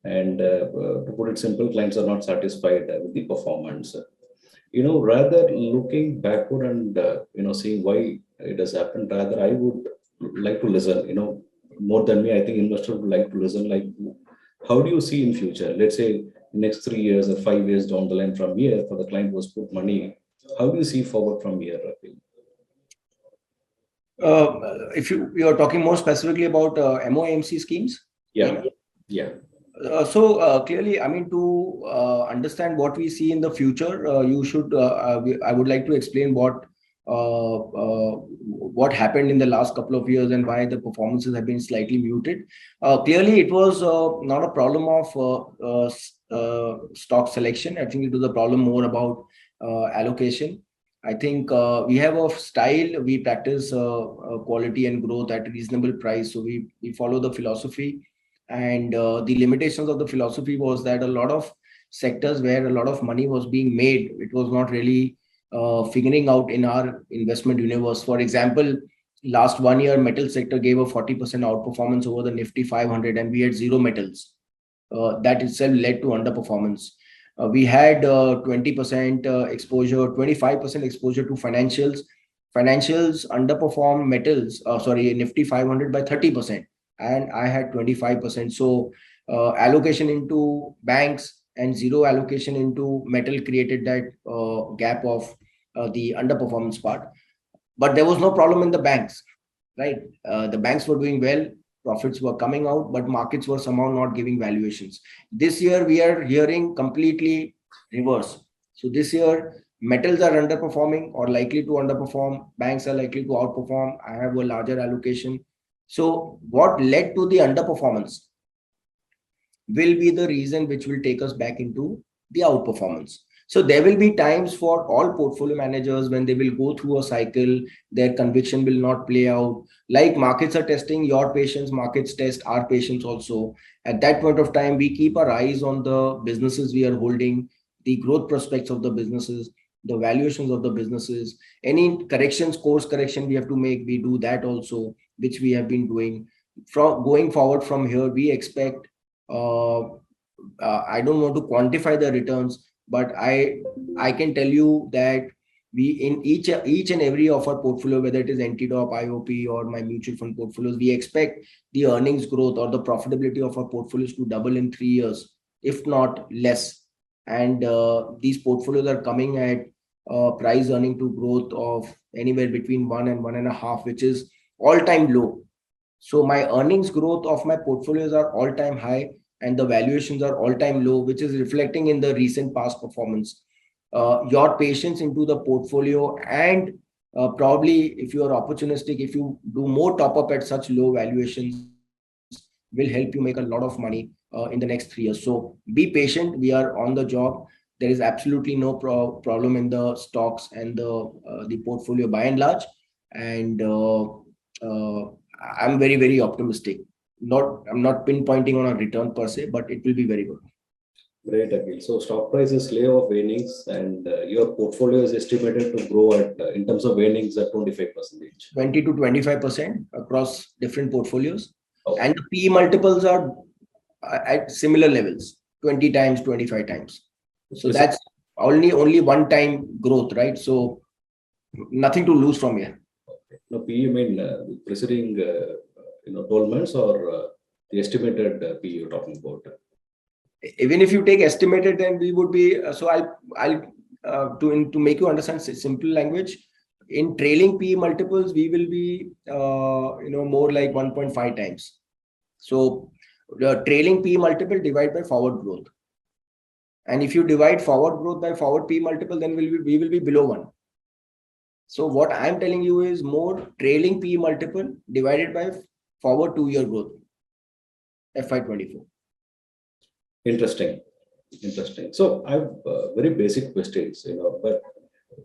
And to put it simple, clients are not satisfied with the performance. Rather looking backward and, seeing why it has happened, rather I would like to listen, more than me, I think investors would like to listen, like, how do you see in future, let's say next 3 years or 5 years down the line from here, for the client was put money, how do you see forward from here, Akhil? If you are talking more specifically about MOMC schemes? Yeah. Clearly, I mean, to understand what we see in the future, I would like to explain what happened in the last couple of years and why the performances have been slightly muted. Clearly, it was not a problem of stock selection. I think it was a problem more about allocation. I think we have a style, we practice quality and growth at a reasonable price. So we follow the philosophy. And the limitations of the philosophy was that a lot of sectors where a lot of money was being made, it was not really figuring out in our investment universe. For example, last 1 year, metal sector gave a 40% outperformance over the Nifty 500 and we had zero metals. That itself led to underperformance. We had 20% exposure, 25% exposure to financials. Financials underperformed metals, Nifty 500 by 30%. And I had 25%. So allocation into banks and zero allocation into metal created that gap of the underperformance part. But there was no problem in the banks, right? The banks were doing well, profits were coming out, but markets were somehow not giving valuations. This year, we are hearing completely reverse. So this year, metals are underperforming or likely to underperform. Banks are likely to outperform. I have a larger allocation. So what led to the underperformance will be the reason which will take us back into the outperformance. So there will be times for all portfolio managers when they will go through a cycle, their conviction will not play out. Like markets are testing your patience, markets test our patience also. At that point of time, we keep our eyes on the businesses we are holding, the growth prospects of the businesses, the valuations of the businesses, any corrections, course correction we have to make, we do that also, which we have been doing. From going forward from here, we expect, I don't want to quantify the returns, but I can tell you that we in each and every of our portfolio, whether it is NTDOP, IOP or my mutual fund portfolios, we expect the earnings growth or the profitability of our portfolios to double in 3 years, if not less. And these portfolios are coming at price earning to growth of anywhere between 1 and 1.5, which is all-time low. So my earnings growth of my portfolios are all-time high and the valuations are all-time low, which is reflecting in the recent past performance. Your patience into the portfolio and probably if you are opportunistic, if you do more top up at such low valuations, will help you make a lot of money in the next 3 years. So be patient. We are on the job. There is absolutely no problem in the stocks and the portfolio by and large. And I'm very, very optimistic. I'm not pinpointing on a return per se, but it will be very good. Great, Akhil. So stock price is slave of earnings, and your portfolio is estimated to grow at, in terms of earnings, at 25%. 20 to 25% across different portfolios. Okay. And the P multiples are at similar levels, 20 times, 25 times. So that's only one time growth, right? So nothing to lose from here. Okay. Now, P, you mean preceding 12 months or the estimated P you're talking about? Even if you take estimated, then we would be, so I'll to make you understand simple language, in trailing P multiples, we will be, more like 1.5 times. So the trailing P multiple divide by forward growth. And if you divide forward growth by forward P multiple, then we will be below 1. So what I'm telling you is more trailing P multiple divided by forward 2-year growth, FY24. Interesting. So I have very basic questions, but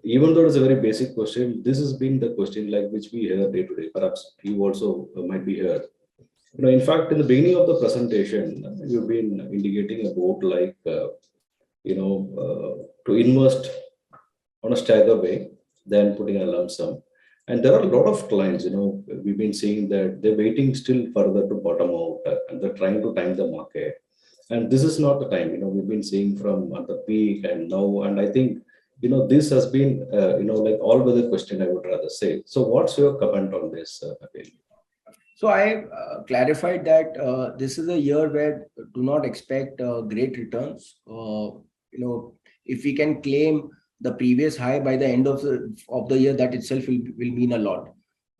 even though it's a very basic question, this has been the question like which we hear day to day. Perhaps you also might be heard. In fact, in the beginning of the presentation, you've been indicating about like, to invest on a stagger way than putting a lump sum. And there are a lot of clients, we've been seeing that they're waiting still further to bottom out and they're trying to time the market. And this is not the time, we've been seeing from at the peak and now. And I think, this has been, like all weather question, I would rather say. So what's your comment on this, Akhil? So I clarified that this is a year where do not expect great returns. If we can claim the previous high by the end of the year, that itself will mean a lot.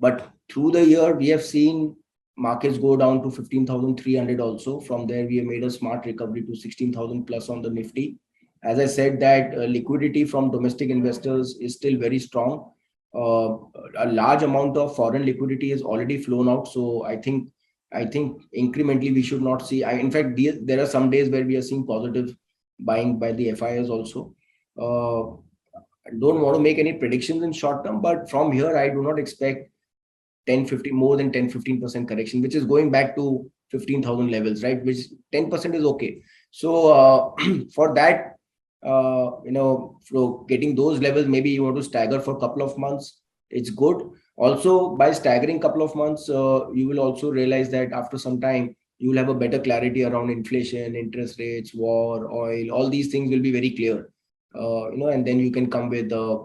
But through the year, we have seen markets go down to 15,300 also. From there, we have made a smart recovery to 16,000 plus on the Nifty. As I said, that liquidity from domestic investors is still very strong. A large amount of foreign liquidity is already flown out. So I think incrementally we should not see. In fact, there are some days where we are seeing positive buying by the FIs also. I don't want to make any predictions in short term, but from here I do not expect more than 10-15% correction, which is going back to 15,000 levels, right? Which 10% is okay. So for that, for getting those levels, maybe you want to stagger for a couple of months. It's good. Also, by staggering couple of months, you will also realize that after some time, you will have a better clarity around inflation, interest rates, war, oil. All these things will be very clear. And then you can come with a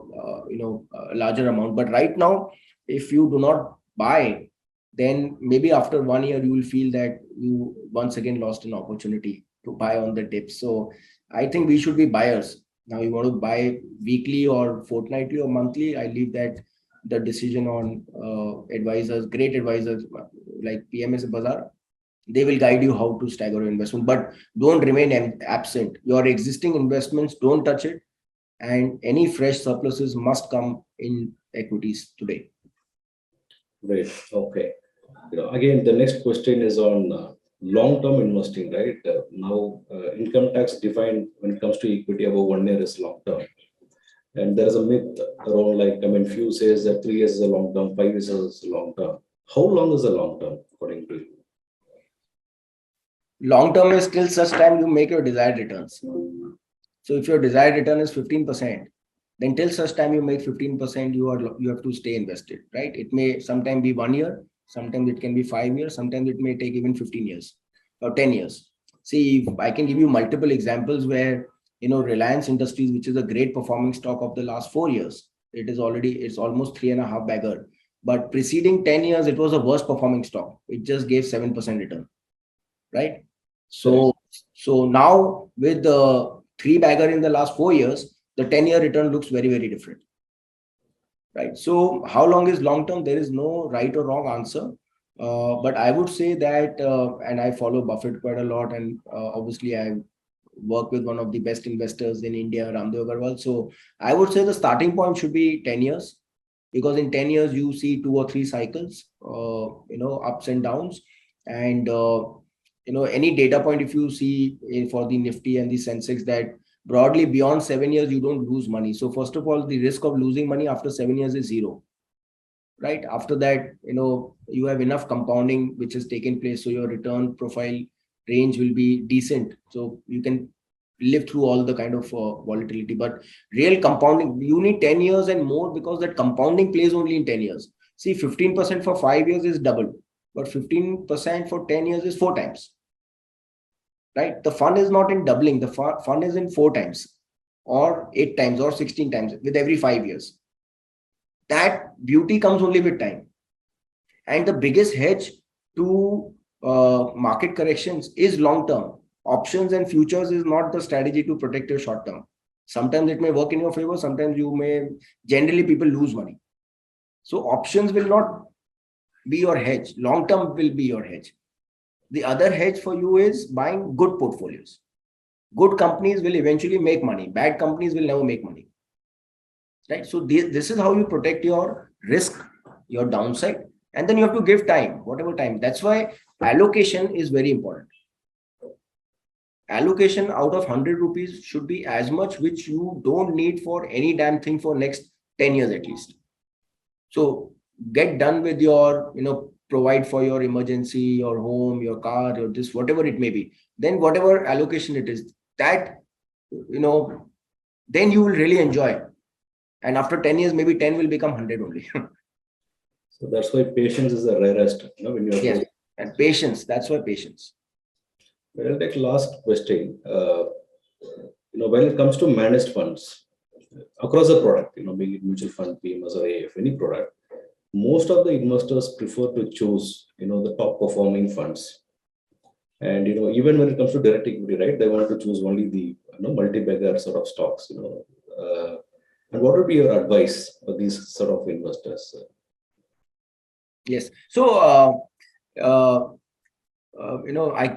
larger amount. But right now, if you do not buy, then maybe after 1 year, you will feel that you once again lost an opportunity to buy on the dip. So I think we should be buyers. Now, you want to buy weekly or fortnightly or monthly, I leave that the decision on advisors, great advisors like PMS Bazaar. They will guide you how to stagger your investment, but don't remain absent. Your existing investments, don't touch it. And any fresh surpluses must come in equities today. Great. Okay. Again, the next question is on long-term investing, right? Now, income tax defined when it comes to equity above 1 year is long-term. And there is a myth around, like, few says that 3 years is a long-term, 5 years is a long-term. How long is a long-term, according to you? Long-term is till such time you make your desired returns. So if your desired return is 15%, then till such time you make 15%, you have to stay invested, right? It may sometime be 1 year, sometimes it can be 5 years, sometimes it may take even 15 years or 10 years. See, I can give you multiple examples where, Reliance Industries, which is a great performing stock of the last 4 years, it's almost 3.5 bagger. But preceding 10 years, it was a worst performing stock. It just gave 7% return, right? So now with the 3 bagger in the last 4 years, the 10-year return looks very, very different, right? So how long is long term? There is no right or wrong answer. But I would say that, and I follow Buffett quite a lot, and obviously I work with one of the best investors in India, Ramdev Agarwal. So I would say the starting point should be 10 years, because in 10 years you see 2 or 3 cycles, ups and downs, and any data point if you see for the Nifty and the Sensex, that broadly beyond 7 years you don't lose money. So first of all, the risk of losing money after 7 years is zero, right? After that, you have enough compounding which has taken place, so your return profile range will be decent, so you can live through all the kind of volatility. But real compounding, you need 10 years and more, because that compounding plays only in 10 years. See, 15% for 5 years is double, but 15% for 10 years is 4 times, right? The fun is not in doubling, the fun is in 4 times or 8 times or 16 times with every 5 years. That beauty comes only with time. And the biggest hedge to market corrections is long term. Options and futures is not the strategy to protect your short term. Sometimes it may work in your favor, sometimes generally people lose money. So options will not be your hedge. Long term will be your hedge. The other hedge for you is buying good portfolios. Good companies will eventually make money. Bad companies will never make money, right? So this is how you protect your risk, your downside, and then you have to give time, whatever time. That's why allocation is very important. Allocation out of 100 rupees should be as much which you don't need for any damn thing for next 10 years at least. So get done with your provide for your emergency, your home, your car, your this, whatever it may be, then whatever allocation it is, that, then you will really enjoy. And after 10 years, maybe 10 will become 100 only. So that's why patience is the rarest, when you're Yes, and patience. That's why patience. Well, I'll take last question. When it comes to managed funds across the product, being it mutual fund, PMS or AF, any product, most of the investors prefer to choose, the top performing funds. And, even when it comes to direct equity, right, they want to choose only the, multi-bagger sort of stocks, and what would be your advice for these sort of investors? Yes. So, I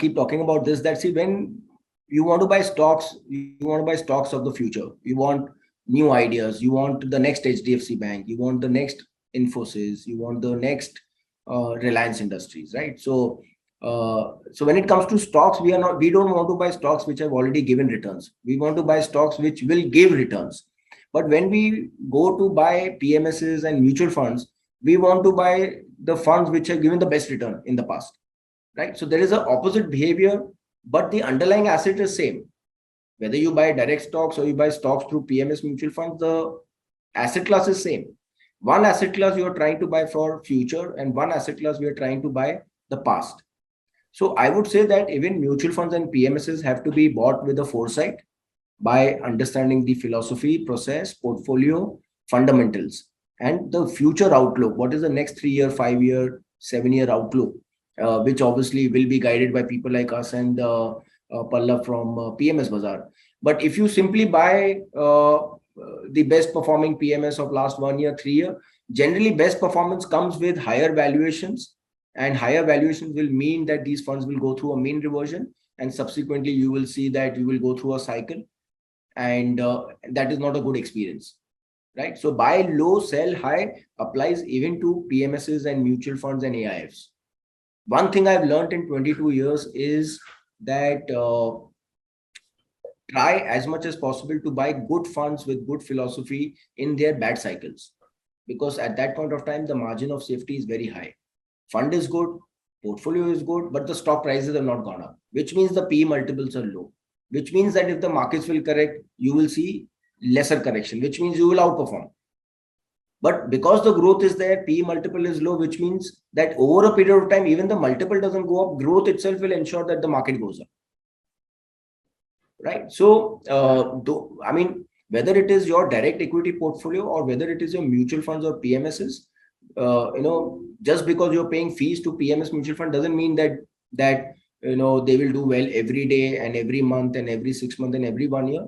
keep talking about this, that see, when you want to buy stocks, you want to buy stocks of the future. You want new ideas. You want the next HDFC Bank. You want the next Infosys. You want the next Reliance Industries, right? So when it comes to stocks, we don't want to buy stocks which have already given returns. We want to buy stocks which will give returns. But when we go to buy PMSs and mutual funds, we want to buy the funds which have given the best return in the past, right? So there is an opposite behavior, but the underlying asset is same. Whether you buy direct stocks or you buy stocks through PMS mutual funds, the asset class is same. One asset class you are trying to buy for future, and one asset class we are trying to buy the past. So I would say that even mutual funds and PMSs have to be bought with a foresight, by understanding the philosophy, process, portfolio, fundamentals, and the future outlook. What is the next 3-year, 5-year, 7-year outlook, which obviously will be guided by people like us and Pallav from PMS Bazaar. But if you simply buy the best performing PMS of last 1 year, 3 year, generally best performance comes with higher valuations, and higher valuations will mean that these funds will go through a mean reversion, and subsequently you will see that you will go through a cycle, and that is not a good experience, right? So buy low, sell high applies even to PMSs and mutual funds and AIFs. One thing I've learned in 22 years is that try as much as possible to buy good funds with good philosophy in their bad cycles, because at that point of time, the margin of safety is very high. Fund is good, portfolio is good, but the stock prices have not gone up, which means the PE multiples are low, which means that if the markets will correct, you will see lesser correction, which means you will outperform. But because the growth is there, PE multiple is low, which means that over a period of time, even the multiple doesn't go up, growth itself will ensure that the market goes up, right? So, whether it is your direct equity portfolio or whether it is your mutual funds or PMSs, just because you're paying fees to PMS mutual fund doesn't mean that they will do well every day and every month and every 6 months and every 1 year.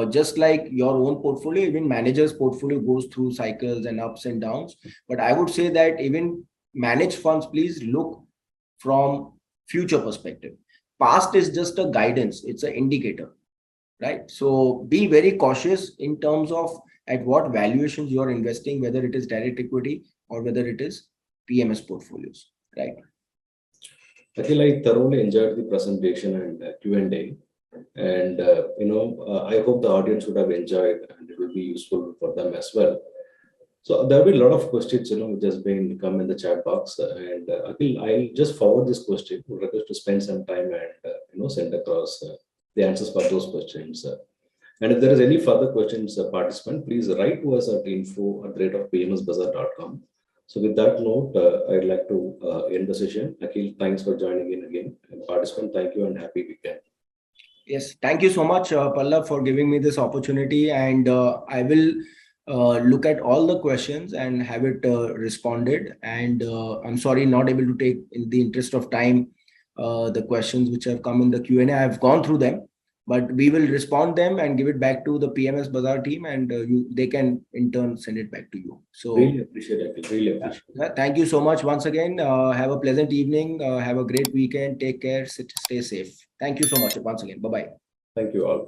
Just like your own portfolio, even managers' portfolio goes through cycles and ups and downs. But I would say that even managed funds, please look from future perspective. Past is just a guidance, it's an indicator, right? So be very cautious in terms of at what valuations you are investing, whether it is direct equity or whether it is PMS portfolios, right? Akhil, I thoroughly enjoyed the presentation and Q&A. And, I hope the audience would have enjoyed and it will be useful for them as well. So there will be a lot of questions, which has been come in the chat box. And Akhil, I'll just forward this question. We'll request to spend some time and, send across the answers for those questions. And if there is any further questions, participant, please write to us at info@pmsbazaar.com. So with that note, I'd like to end the session. Akhil, thanks for joining in again. And participant, thank you and happy weekend. Yes, thank you so much, Pallav, for giving me this opportunity. And I will look at all the questions and have it responded. And I'm sorry, not able to take, in the interest of time, the questions which have come in the Q&A. I've gone through them, but we will respond them and give it back to the PMS Bazaar team, and they can in turn send it back to you. So really appreciate it. Really appreciate it. Thank you so much once again. Have a pleasant evening. Have a great weekend. Take care. Stay safe. Thank you so much once again. Bye-bye. Thank you all.